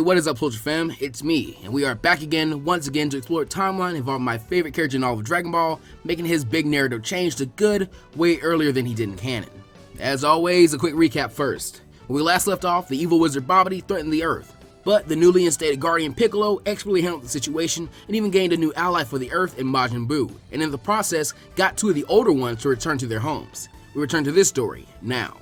what is up, Soldier Fam? It's me, and we are back again, once again, to explore a timeline involving my favorite character in all of Dragon Ball, making his big narrative change to good way earlier than he did in canon. As always, a quick recap first. When we last left off, the evil wizard Babidi threatened the Earth, but the newly instated guardian Piccolo expertly handled the situation and even gained a new ally for the Earth in Majin Buu, and in the process, got two of the older ones to return to their homes. We return to this story, now.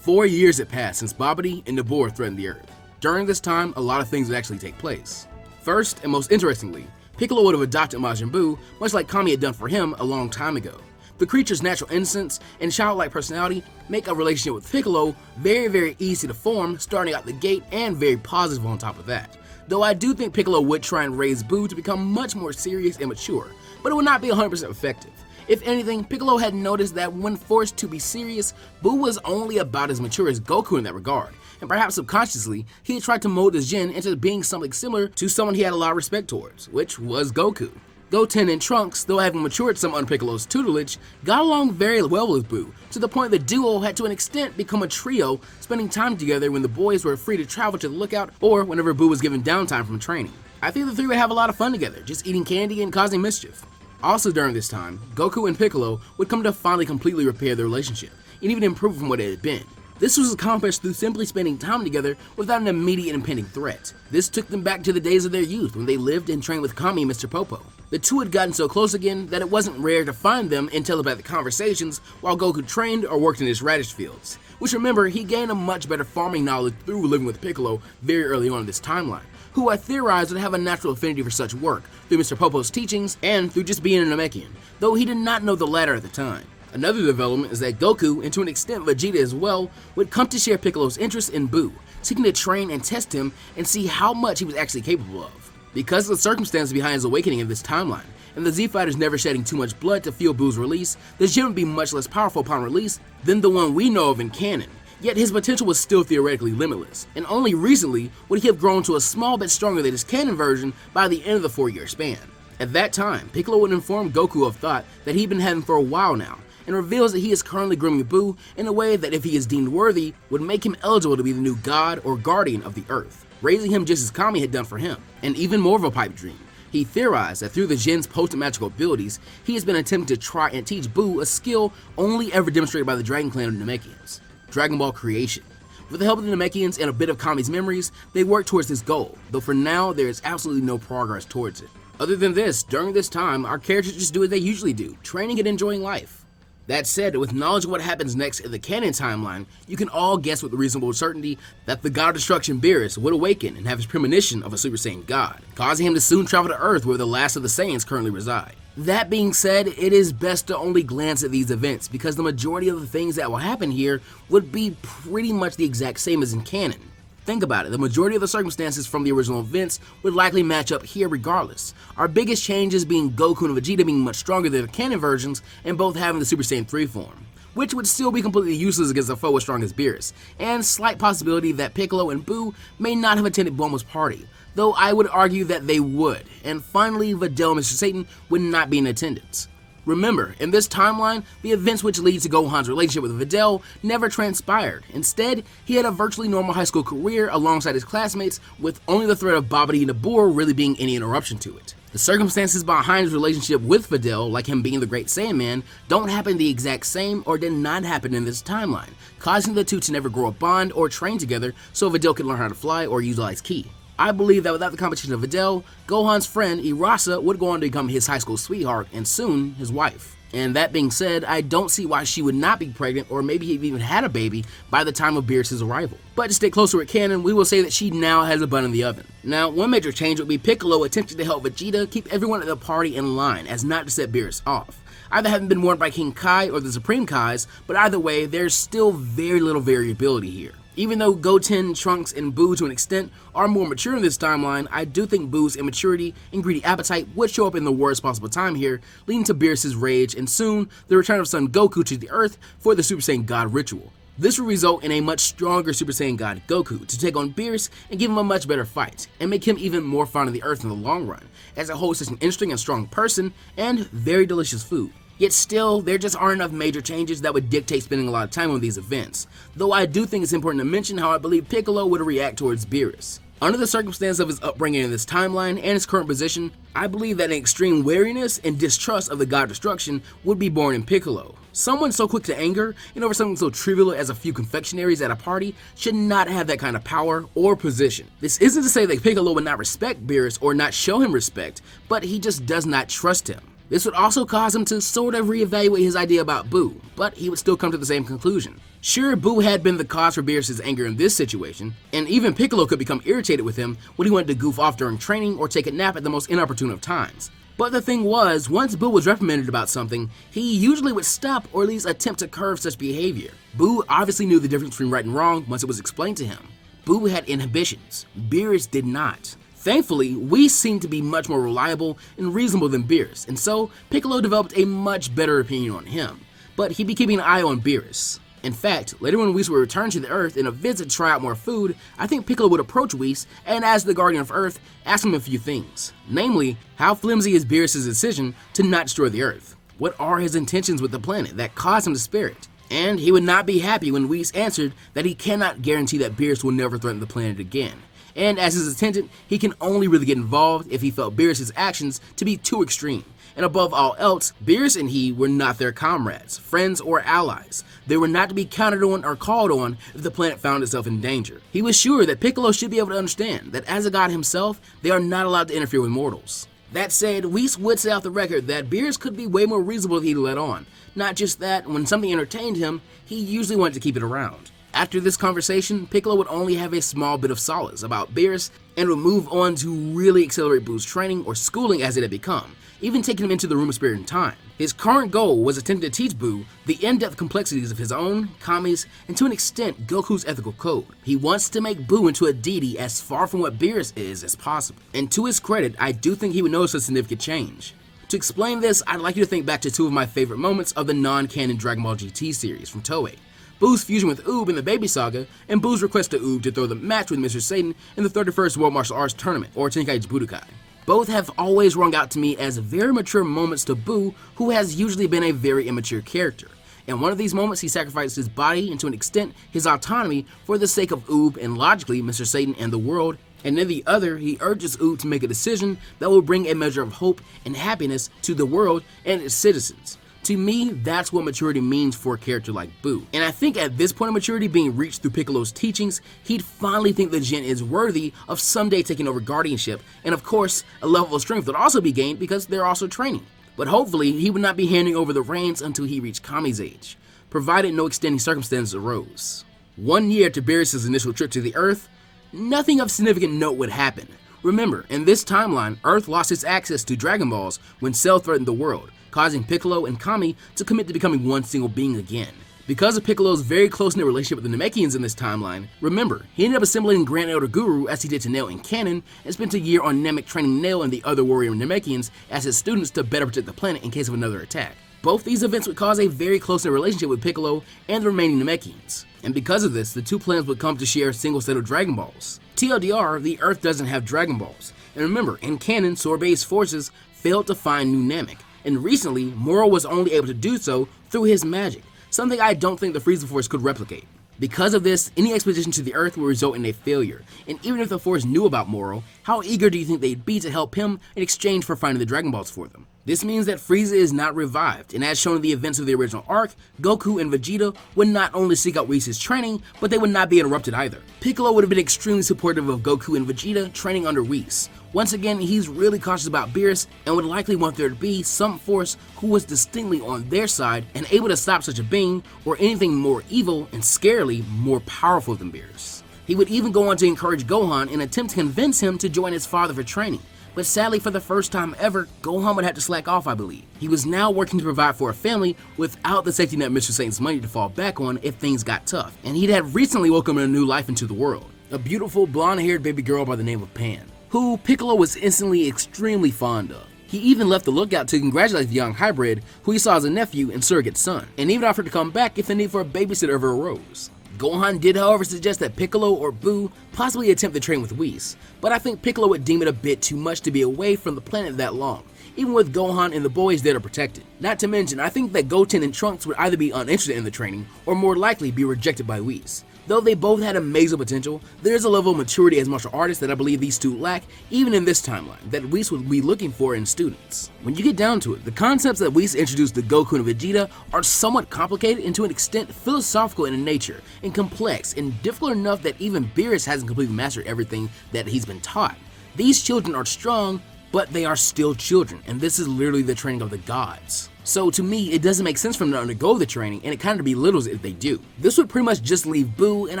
4 years had passed since Babidi and Buu threatened the Earth. During this time, a lot of things would actually take place. First, and most interestingly, Piccolo would have adopted Majin Buu, much like Kami had done for him a long time ago. The creature's natural innocence and childlike personality make a relationship with Piccolo very easy to form, starting out the gate, and very positive on top of that. Though I do think Piccolo would try and raise Buu to become much more serious and mature, but it would not be 100% effective. If anything, Piccolo had noticed that when forced to be serious, Buu was only about as mature as Goku in that regard, and perhaps subconsciously, he had tried to mold his Jin into being something similar to someone he had a lot of respect towards, which was Goku. Goten and Trunks, though having matured some under Piccolo's tutelage, got along very well with Buu, to the point the duo had to an extent become a trio, spending time together when the boys were free to travel to the lookout or whenever Buu was given downtime from training. I think the three would have a lot of fun together, just eating candy and causing mischief. Also during this time, Goku and Piccolo would come to finally completely repair their relationship, and even improve from what it had been. This was accomplished through simply spending time together without an immediate impending threat. This took them back to the days of their youth when they lived and trained with Kami and Mr. Popo. The two had gotten so close again that it wasn't rare to find them in telepathic conversations while Goku trained or worked in his radish fields. Which, remember, he gained a much better farming knowledge through living with Piccolo very early on in this timeline, who I theorized would have a natural affinity for such work through Mr. Popo's teachings and through just being a Namekian, though he did not know the latter at the time. Another development is that Goku, and to an extent Vegeta as well, would come to share Piccolo's interest in Buu, seeking to train and test him and see how much he was actually capable of. Because of the circumstances behind his awakening in this timeline, and the Z-Fighters never shedding too much blood to fuel Buu's release, the Jin would be much less powerful upon release than the one we know of in canon. Yet his potential was still theoretically limitless, and only recently would he have grown to a small bit stronger than his canon version by the end of the 4-year span. At that time, Piccolo would inform Goku of thought that he'd been having for a while now, and reveals that he is currently grooming Buu in a way that if he is deemed worthy, would make him eligible to be the new god or guardian of the Earth, raising him just as Kami had done for him. And even more of a pipe dream, he theorized that through the Jin's potent magical abilities, he has been attempting to try and teach Buu a skill only ever demonstrated by the Dragon Clan of Namekians, Dragon Ball creation. With the help of the Namekians and a bit of Kami's memories, they work towards this goal, though for now there is absolutely no progress towards it. Other than this, during this time, our characters just do what they usually do, training and enjoying life. That said, with knowledge of what happens next in the canon timeline, you can all guess with reasonable certainty that the god of destruction Beerus would awaken and have his premonition of a Super Saiyan god, causing him to soon travel to Earth where the last of the Saiyans currently reside. That being said, it is best to only glance at these events because the majority of the things that will happen here would be pretty much the exact same as in canon. Think about it, the majority of the circumstances from the original events would likely match up here regardless. Our biggest changes being Goku and Vegeta being much stronger than the canon versions and both having the Super Saiyan 3 form, which would still be completely useless against a foe as strong as Beerus, and slight possibility that Piccolo and Buu may not have attended Bulma's party, though I would argue that they would, and finally Videl and Mr. Satan would not be in attendance. Remember, in this timeline, the events which lead to Gohan's relationship with Videl never transpired. Instead, he had a virtually normal high school career alongside his classmates, with only the threat of Babidi and Buu really being any interruption to it. The circumstances behind his relationship with Videl, like him being the Great Saiyan Man, don't happen the exact same or did not happen in this timeline, causing the two to never grow a bond or train together so Videl could learn how to fly or utilize Ki. I believe that without the competition of Videl, Gohan's friend Irasa would go on to become his high school sweetheart and soon his wife. And that being said, I don't see why she would not be pregnant or maybe have even had a baby by the time of Beerus' arrival. But to stay closer with canon, we will say that she now has a bun in the oven. Now, one major change would be Piccolo attempting to help Vegeta keep everyone at the party in line as not to set Beerus off. Either having been warned by King Kai or the Supreme Kais, but either way, there's still very little variability here. Even though Goten, Trunks, and Buu to an extent are more mature in this timeline, I do think Buu's immaturity and greedy appetite would show up in the worst possible time here, leading to Beerus' rage and soon the return of Son Goku to the Earth for the Super Saiyan God ritual. This will result in a much stronger Super Saiyan God Goku to take on Beerus and give him a much better fight, and make him even more fond of the Earth in the long run, as it holds such an interesting and strong person and very delicious food. Yet still, there just aren't enough major changes that would dictate spending a lot of time on these events, though I do think it's important to mention how I believe Piccolo would react towards Beerus. Under the circumstance of his upbringing in this timeline and his current position, I believe that an extreme wariness and distrust of the god of destruction would be born in Piccolo. Someone so quick to anger and over something so trivial as a few confectionaries at a party should not have that kind of power or position. This isn't to say that Piccolo would not respect Beerus or not show him respect, but he just does not trust him. This would also cause him to sort of reevaluate his idea about Buu, but he would still come to the same conclusion. Sure, Buu had been the cause for Beerus' anger in this situation, and even Piccolo could become irritated with him when he wanted to goof off during training or take a nap at the most inopportune of times. But the thing was, once Buu was reprimanded about something, he usually would stop or at least attempt to curb such behavior. Buu obviously knew the difference between right and wrong once it was explained to him. Buu had inhibitions, Beerus did not. Thankfully, Whis seemed to be much more reliable and reasonable than Beerus, and so Piccolo developed a much better opinion on him. But he'd be keeping an eye on Beerus. In fact, later when Whis would return to the Earth in a visit to try out more food, I think Piccolo would approach Whis and, as the Guardian of Earth, ask him a few things. Namely, how flimsy is Beerus' decision to not destroy the Earth? What are his intentions with the planet that caused him to spare it? And he would not be happy when Whis answered that he cannot guarantee that Beerus will never threaten the planet again. And as his attendant, he can only really get involved if he felt Beerus' actions to be too extreme. And above all else, Beerus and he were not their comrades, friends, or allies. They were not to be counted on or called on if the planet found itself in danger. He was sure that Piccolo should be able to understand that as a god himself, they are not allowed to interfere with mortals. That said, Whis would say off the record that Beerus could be way more reasonable if he let on. Not just that, when something entertained him, he usually wanted to keep it around. After this conversation, Piccolo would only have a small bit of solace about Beerus and would move on to really accelerate Buu's training or schooling as it had become, even taking him into the Room of Spirit and Time. His current goal was attempting to teach Buu the in-depth complexities of his own, Kami's, and to an extent Goku's ethical code. He wants to make Buu into a deity as far from what Beerus is as possible. And to his credit, I do think he would notice a significant change. To explain this, I'd like you to think back to two of my favorite moments of the non-canon Dragon Ball GT series from Toei. Buu's fusion with Oob in the Baby Saga, and Buu's request to Oob to throw the match with Mr. Satan in the 31st World Martial Arts Tournament, or Tenkaichi Budokai. Both have always rung out to me as very mature moments to Buu, who has usually been a very immature character. In one of these moments, he sacrificed his body and to an extent his autonomy for the sake of Oob and logically Mr. Satan and the world, and in the other, he urges Oob to make a decision that will bring a measure of hope and happiness to the world and its citizens. To me, that's what maturity means for a character like Buu. And I think at this point of maturity being reached through Piccolo's teachings, he'd finally think the Jin is worthy of someday taking over guardianship, and of course, a level of strength would also be gained because they're also training. But hopefully, he would not be handing over the reins until he reached Kami's age, provided no extending circumstances arose. 1 year after Beerus' initial trip to the Earth, nothing of significant note would happen. Remember, in this timeline, Earth lost its access to Dragon Balls when Cell threatened the world, causing Piccolo and Kami to commit to becoming one single being again. Because of Piccolo's very close-knit relationship with the Namekians in this timeline, remember, he ended up assimilating Grand Elder Guru as he did to Nail in canon, and spent a year on Namek training Nail and the other warrior Namekians as his students to better protect the planet in case of another attack. Both these events would cause a very close-knit relationship with Piccolo and the remaining Namekians, and because of this, the two planets would come to share a single set of Dragon Balls. TLDR, the Earth doesn't have Dragon Balls, and remember, in canon, Sorbet's forces failed to find New Namek, and recently, Moro was only able to do so through his magic, something I don't think the Frieza Force could replicate. Because of this, any expedition to the Earth will result in a failure, and even if the Force knew about Moro, how eager do you think they'd be to help him in exchange for finding the Dragon Balls for them? This means that Frieza is not revived, and as shown in the events of the original arc, Goku and Vegeta would not only seek out Whis' training, but they would not be interrupted either. Piccolo would have been extremely supportive of Goku and Vegeta training under Whis. Once again, he's really cautious about Beerus and would likely want there to be some force who was distinctly on their side and able to stop such a being or anything more evil and scarily more powerful than Beerus. He would even go on to encourage Gohan in an attempt to convince him to join his father for training. But sadly, for the first time ever, Gohan would have to slack off, I believe. He was now working to provide for a family without the safety net Mr. Satan's money to fall back on if things got tough, and he'd had recently welcomed a new life into the world. A beautiful blonde-haired baby girl by the name of Pan, who Piccolo was instantly extremely fond of. He even left the lookout to congratulate the young hybrid, who he saw as a nephew and surrogate son, and even offered to come back if the need for a babysitter ever arose. Gohan did, however, suggest that Piccolo or Buu possibly attempt to train with Whis, but I think Piccolo would deem it a bit too much to be away from the planet that long, even with Gohan and the boys there to protect it. Not to mention, I think that Goten and Trunks would either be uninterested in the training, or more likely be rejected by Whis. Though they both had amazing potential, there's a level of maturity as martial artists that I believe these two lack, even in this timeline, that Whis would be looking for in students. When you get down to it, the concepts that Whis introduced to Goku and Vegeta are somewhat complicated and to an extent philosophical in nature, and complex, and difficult enough that even Beerus hasn't completely mastered everything that he's been taught. These children are strong, but they are still children, and this is literally the training of the gods. So to me, it doesn't make sense for them to undergo the training, and it kind of belittles it if they do. This would pretty much just leave Buu, and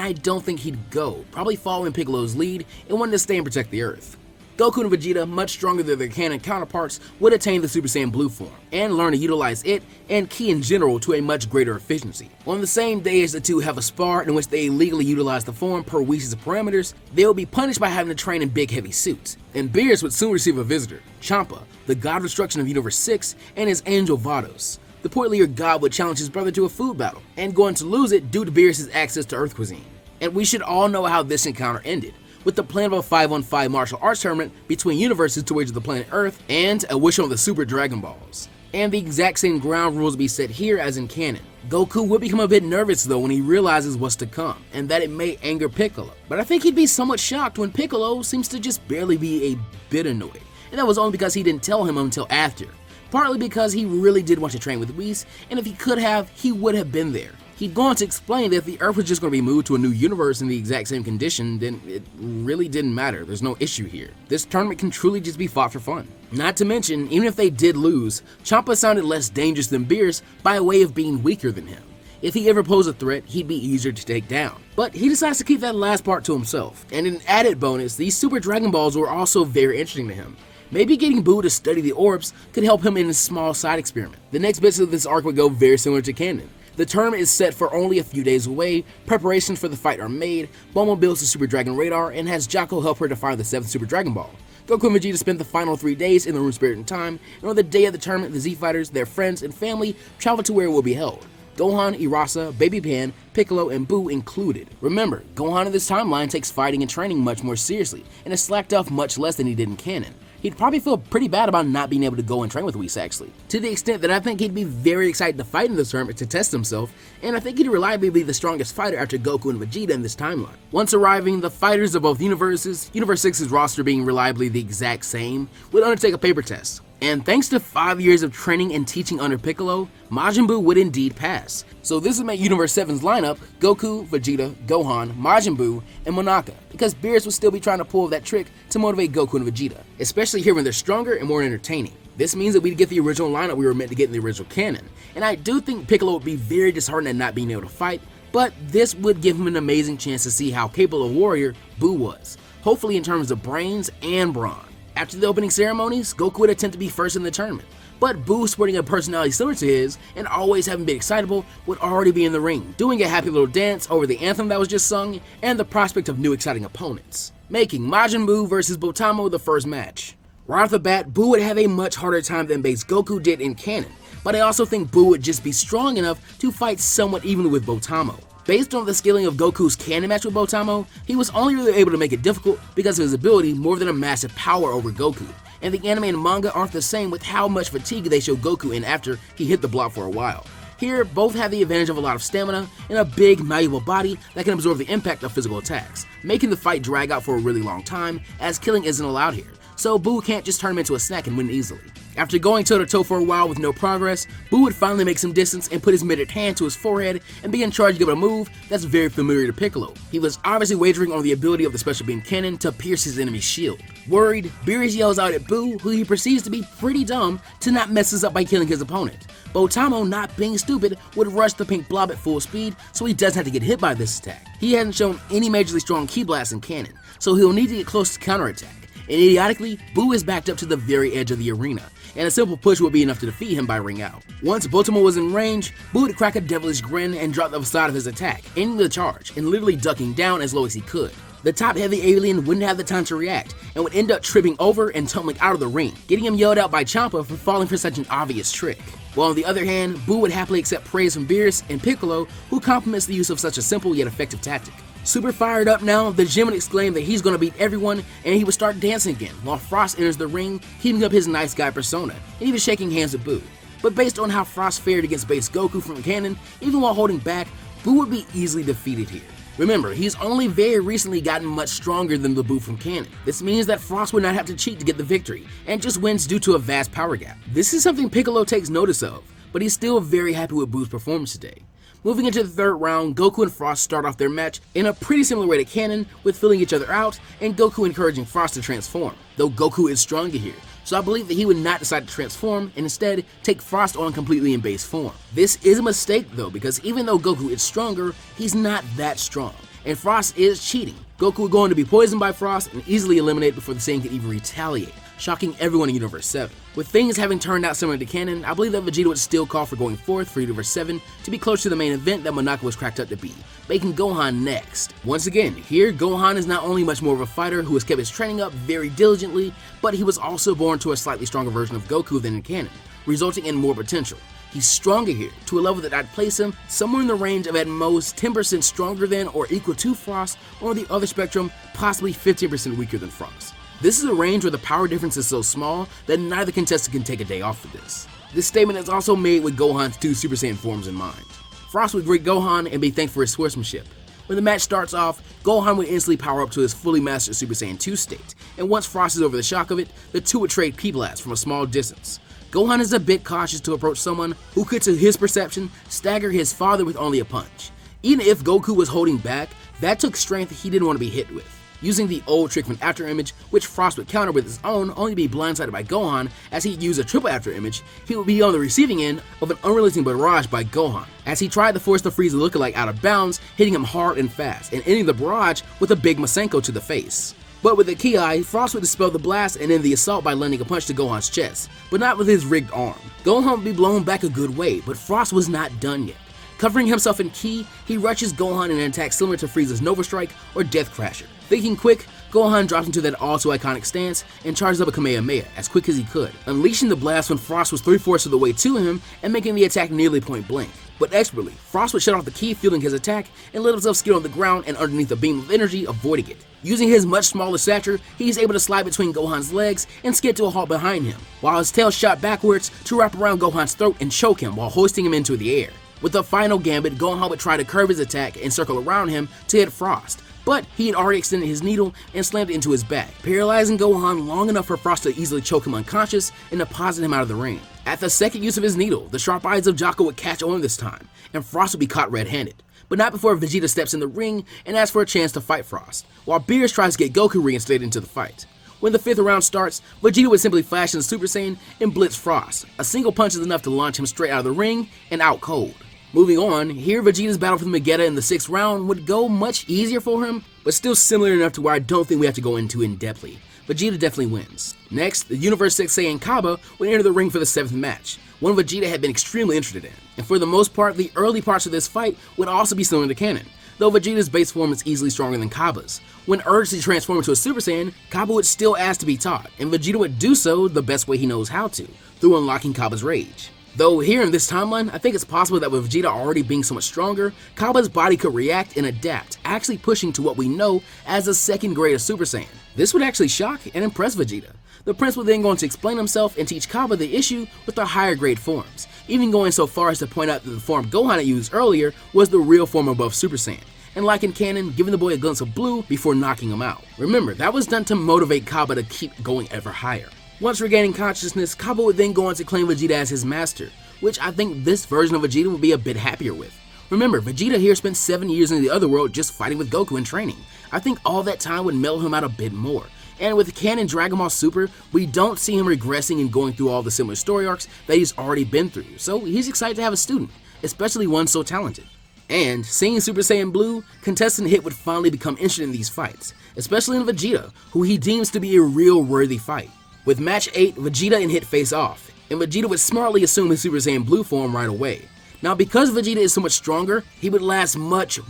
I don't think he'd go, probably following Piccolo's lead and wanting to stay and protect the Earth. Goku and Vegeta, much stronger than their canon counterparts, would attain the Super Saiyan Blue form, and learn to utilize it, and Ki in general, to a much greater efficiency. On the same day as the two have a spar in which they illegally utilize the form per Whis' parameters, they will be punished by having to train in big heavy suits. And Beerus would soon receive a visitor, Champa, the god of destruction of Universe 6, and his angel Vados. The portlier god would challenge his brother to a food battle, and going to lose it due to Beerus' access to Earth cuisine. And we should all know how this encounter ended, with the plan of a 5-on-5 martial arts tournament between universes to wager the planet Earth and a wish on the Super Dragon Balls. And the exact same ground rules will be set here as in canon. Goku would become a bit nervous though when he realizes what's to come, and that it may anger Piccolo. But I think he'd be somewhat shocked when Piccolo seems to just barely be a bit annoyed, and that was only because he didn't tell him until after. Partly because he really did want to train with Whis, and if he could have, he would have been there. He'd gone to explain that if the Earth was just going to be moved to a new universe in the exact same condition, then it really didn't matter. There's no issue here. This tournament can truly just be fought for fun. Not to mention, even if they did lose, Champa sounded less dangerous than Beerus by way of being weaker than him. If he ever posed a threat, he'd be easier to take down. But he decides to keep that last part to himself. And an added bonus, these Super Dragon Balls were also very interesting to him. Maybe getting Buu to study the orbs could help him in a small side experiment. The next bits of this arc would go very similar to canon. The tournament is set for only a few days away, preparations for the fight are made, Momo builds the Super Dragon radar, and has Jaco help her to find the 7th Super Dragon Ball. Goku and Vegeta spent the final 3 days in the room Spirit and Time, and on the day of the tournament, the Z-Fighters, their friends, and family travel to where it will be held. Gohan, Irasa, Baby Pan, Piccolo, and Buu included. Remember, Gohan in this timeline takes fighting and training much more seriously, and has slacked off much less than he did in canon. He'd probably feel pretty bad about not being able to go and train with Whis actually, to the extent that I think he'd be very excited to fight in this tournament to test himself, and I think he'd reliably be the strongest fighter after Goku and Vegeta in this timeline. Once arriving, the fighters of both universes, Universe 6's roster being reliably the exact same, would undertake a paper test. And thanks to 5 years of training and teaching under Piccolo, Majin Buu would indeed pass. So this would make Universe 7's lineup Goku, Vegeta, Gohan, Majin Buu, and Monaka, because Beerus would still be trying to pull that trick to motivate Goku and Vegeta, especially here when they're stronger and more entertaining. This means that we'd get the original lineup we were meant to get in the original canon, and I do think Piccolo would be very disheartened at not being able to fight, but this would give him an amazing chance to see how capable a warrior Buu was, hopefully in terms of brains and brawn. After the opening ceremonies, Goku would attempt to be first in the tournament, but Buu, sporting a personality similar to his and always having been excitable, would already be in the ring, doing a happy little dance over the anthem that was just sung and the prospect of new exciting opponents, making Majin Buu versus Botamo the first match. Right off the bat, Buu would have a much harder time than base Goku did in canon, but I also think Buu would just be strong enough to fight somewhat evenly with Botamo. Based on the scaling of Goku's canon match with Botamo, he was only really able to make it difficult because of his ability more than a massive power over Goku, and the anime and manga aren't the same with how much fatigue they show Goku in after he hit the block for a while. Here, both have the advantage of a lot of stamina and a big, malleable body that can absorb the impact of physical attacks, making the fight drag out for a really long time, as killing isn't allowed here, so Buu can't just turn him into a snack and win easily. After going toe-to-toe for a while with no progress, Buu would finally make some distance and put his mitted hand to his forehead and begin charging up a move that's very familiar to Piccolo. He was obviously wagering on the ability of the special beam cannon to pierce his enemy's shield. Worried, Beerus yells out at Buu, who he perceives to be pretty dumb, to not mess this up by killing his opponent. Botamo, not being stupid, would rush the pink blob at full speed so he doesn't have to get hit by this attack. He hasn't shown any majorly strong ki blasts in canon, so he'll need to get close to counterattack. And idiotically, Buu is backed up to the very edge of the arena, and a simple push would be enough to defeat him by ring out. Once Botamo was in range, Buu would crack a devilish grin and drop the facade of his attack, ending the charge, and literally ducking down as low as he could. The top-heavy alien wouldn't have the time to react, and would end up tripping over and tumbling out of the ring, getting him yelled out by Champa for falling for such an obvious trick. While on the other hand, Buu would happily accept praise from Beerus and Piccolo, who compliments the use of such a simple yet effective tactic. Super fired up now, the Gem would exclaim that he's going to beat everyone, and he would start dancing again, while Frost enters the ring, keeping up his nice guy persona, and even shaking hands with Buu. But based on how Frost fared against base Goku from canon, even while holding back, Buu would be easily defeated here. Remember, he's only very recently gotten much stronger than the Buu from canon. This means that Frost would not have to cheat to get the victory, and just wins due to a vast power gap. This is something Piccolo takes notice of, but he's still very happy with Buu's performance today. Moving into the third round, Goku and Frost start off their match in a pretty similar way to canon, with filling each other out, and Goku encouraging Frost to transform, though Goku is stronger here, so I believe that he would not decide to transform and instead take Frost on completely in base form. This is a mistake though, because even though Goku is stronger, he's not that strong, and Frost is cheating. Goku would go on to be poisoned by Frost and easily eliminated before the Saiyan could even retaliate, shocking everyone in Universe 7. With things having turned out similar to canon, I believe that Vegeta would still call for going forth for Universe 7 to be close to the main event that Monaka was cracked up to be, making Gohan next. Once again, here Gohan is not only much more of a fighter who has kept his training up very diligently, but he was also born to a slightly stronger version of Goku than in canon, resulting in more potential. He's stronger here, to a level that I'd place him somewhere in the range of at most 10% stronger than or equal to Frost, or on the other spectrum, possibly 15% weaker than Frost. This is a range where the power difference is so small that neither contestant can take a day off for this. This statement is also made with Gohan's two Super Saiyan forms in mind. Frost would greet Gohan and be thanked for his sportsmanship. When the match starts off, Gohan would instantly power up to his fully mastered Super Saiyan 2 state, and once Frost is over the shock of it, the two would trade P-blasts from a small distance. Gohan is a bit cautious to approach someone who could, to his perception, stagger his father with only a punch. Even if Goku was holding back, that took strength he didn't want to be hit with. Using the old trick from After Image, which Frost would counter with his own, only to be blindsided by Gohan, as he'd use a triple After Image, he would be on the receiving end of an unrelenting barrage by Gohan, as he tried to force the Frieza lookalike out of bounds, hitting him hard and fast, and ending the barrage with a big Masenko to the face. But with the Ki, Frost would dispel the blast and end the assault by landing a punch to Gohan's chest, but not with his rigged arm. Gohan would be blown back a good way, but Frost was not done yet. Covering himself in Ki, he rushes Gohan in an attack similar to Frieza's Nova Strike or Death Crasher. Thinking quick, Gohan drops into that all-too-iconic stance and charges up a Kamehameha as quick as he could, unleashing the blast when Frost was 3/4 of the way to him and making the attack nearly point blank. But expertly, Frost would shut off the Ki, fielding his attack, and let himself skid on the ground and underneath a beam of energy, avoiding it. Using his much smaller stature, he's able to slide between Gohan's legs and skid to a halt behind him, while his tail shot backwards to wrap around Gohan's throat and choke him while hoisting him into the air. With the final gambit, Gohan would try to curve his attack and circle around him to hit Frost, but he had already extended his needle and slammed it into his back, paralyzing Gohan long enough for Frost to easily choke him unconscious and deposit him out of the ring. At the second use of his needle, the sharp eyes of Jocko would catch on this time, and Frost would be caught red-handed, but not before Vegeta steps in the ring and asks for a chance to fight Frost, while Beerus tries to get Goku reinstated into the fight. When the 5th round starts, Vegeta would simply flash in Super Saiyan and blitz Frost. A single punch is enough to launch him straight out of the ring and out cold. Moving on, here Vegeta's battle for the Megetta in the 6th round would go much easier for him, but still similar enough to where I don't think we have to go into in-depthly. Vegeta definitely wins. Next, the Universe 6 Saiyan Kaba would enter the ring for the 7th match, one Vegeta had been extremely interested in, and for the most part, the early parts of this fight would also be similar to canon, though Vegeta's base form is easily stronger than Kaba's. When urged to transform into a Super Saiyan, Kaba would still ask to be taught, and Vegeta would do so the best way he knows how to, through unlocking Kaba's rage. Though here in this timeline, I think it's possible that with Vegeta already being so much stronger, Kaba's body could react and adapt, actually pushing to what we know as a 2nd grade of Super Saiyan. This would actually shock and impress Vegeta. The Prince would then go on to explain himself and teach Kaba the issue with the higher grade forms, even going so far as to point out that the form Gohan had used earlier was the real form above Super Saiyan, and like in canon, giving the boy a glimpse of blue before knocking him out. Remember, that was done to motivate Kaba to keep going ever higher. Once regaining consciousness, Kaba would then go on to claim Vegeta as his master, which I think this version of Vegeta would be a bit happier with. Remember, Vegeta here spent 7 years in the other world just fighting with Goku and training. I think all that time would mellow him out a bit more. And with canon Dragon Ball Super, we don't see him regressing and going through all the similar story arcs that he's already been through, so he's excited to have a student, especially one so talented. And seeing Super Saiyan Blue, contestant Hit would finally become interested in these fights, especially in Vegeta, who he deems to be a real worthy fight. With match 8, Vegeta and Hit face off, and Vegeta would smartly assume his Super Saiyan Blue form right away. Now because Vegeta is so much stronger, he would last much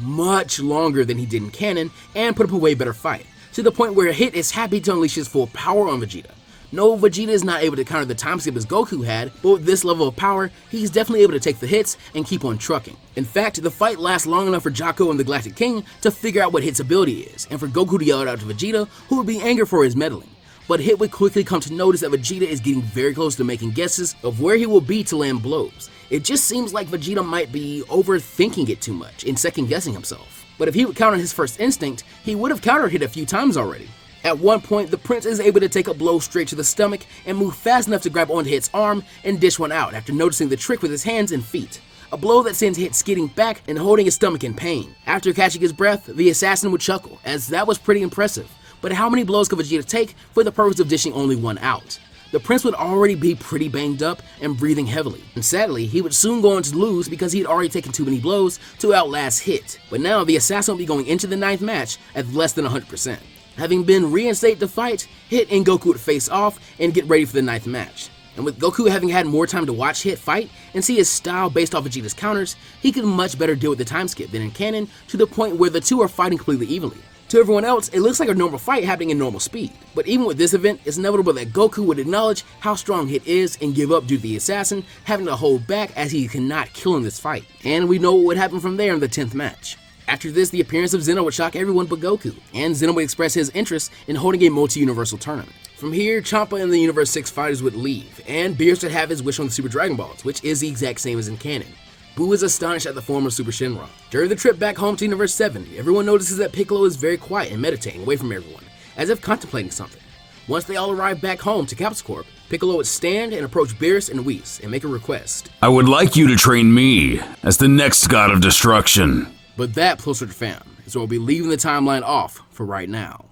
longer than he did in canon and put up a way better fight, to the point where Hit is happy to unleash his full power on Vegeta. No, Vegeta is not able to counter the time skip as Goku had, but with this level of power, he's definitely able to take the hits and keep on trucking. In fact, the fight lasts long enough for Jocko and the Galactic King to figure out what Hit's ability is, and for Goku to yell it out to Vegeta, who would be angry for his meddling. But Hit would quickly come to notice that Vegeta is getting very close to making guesses of where he will be to land blows. It just seems like Vegeta might be overthinking it too much and second guessing himself. But if he would count on his first instinct, he would have counter hit a few times already. At one point, the prince is able to take a blow straight to the stomach and move fast enough to grab onto Hit's arm and dish one out after noticing the trick with his hands and feet. A blow that sends Hit skidding back and holding his stomach in pain. After catching his breath, the assassin would chuckle, as that was pretty impressive. But how many blows could Vegeta take for the purpose of dishing only one out? The prince would already be pretty banged up and breathing heavily, and sadly, he would soon go on to lose because he had already taken too many blows to outlast Hit. But now, the assassin will be going into the 9th match at less than 100%. Having been reinstated to fight, Hit and Goku would face off and get ready for the 9th match. And with Goku having had more time to watch Hit fight and see his style based off Vegeta's counters, he could much better deal with the time skip than in canon, to the point where the two are fighting completely evenly. To everyone else, it looks like a normal fight happening in normal speed. But even with this event, it's inevitable that Goku would acknowledge how strong Hit is and give up due to the assassin having to hold back, as he cannot kill in this fight. And we know what would happen from there in the 10th match. After this, the appearance of Zeno would shock everyone but Goku, and Zeno would express his interest in holding a multi-universal tournament. From here, Champa and the Universe 6 fighters would leave, and Beerus would have his wish on the Super Dragon Balls, which is the exact same as in canon. Buu is astonished at the form of Super Shenron. During the trip back home to Universe 7, everyone notices that Piccolo is very quiet and meditating away from everyone, as if contemplating something. Once they all arrive back home to Capsule Corp, Piccolo would stand and approach Beerus and Whis and make a request. I would like you to train me as the next god of destruction. But that, Plus Ultra fam, is where we'll be leaving the timeline off for right now.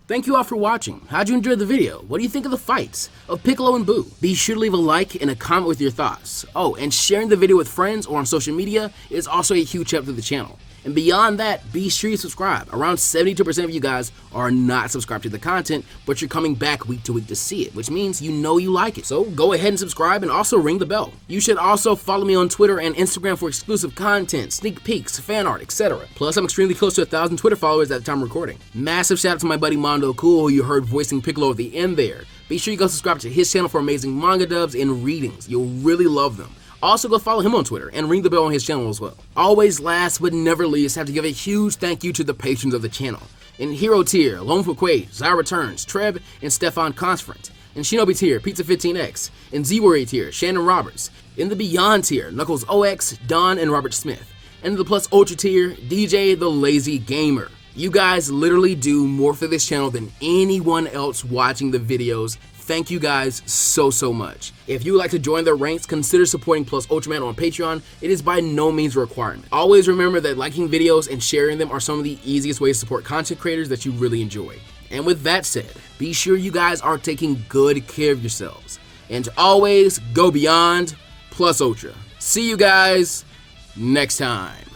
Thank you all for watching. How'd you enjoy the video? What do you think of the fights of Piccolo and Buu? Be sure to leave a like and a comment with your thoughts. Oh, and sharing the video with friends or on social media is also a huge help to the channel. And beyond that, be sure you subscribe. Around 72% of you guys are not subscribed to the content, but you're coming back week to week to see it, which means you know you like it. So go ahead and subscribe and also ring the bell. You should also follow me on Twitter and Instagram for exclusive content, sneak peeks, fan art, etc. Plus, I'm extremely close to 1,000 Twitter followers at the time of recording. Massive shout out to my buddy Mondo, who you heard voicing Piccolo at the end there. Be sure you go subscribe to his channel for amazing manga dubs and readings. You'll really love them. Also, go follow him on Twitter and ring the bell on his channel as well. Always last but never least, have to give a huge thank you to the patrons of the channel. In Hero Tier, Lone Fuquay, Zyra Returns, Treb, and Stefan Consfront. In Shinobi Tier, Pizza15X. In Z-Warrior Tier, Shannon Roberts. In the Beyond Tier, Knuckles OX, Don, and Robert Smith. And in the Plus Ultra Tier, DJ the Lazy Gamer. You guys literally do more for this channel than anyone else watching the videos. Thank you guys so much. If you would like to join their ranks, consider supporting Plus Ultraman on Patreon. It is by no means a requirement. Always remember that liking videos and sharing them are some of the easiest ways to support content creators that you really enjoy. And with that said, be sure you guys are taking good care of yourselves. And always go beyond Plus Ultra. See you guys next time.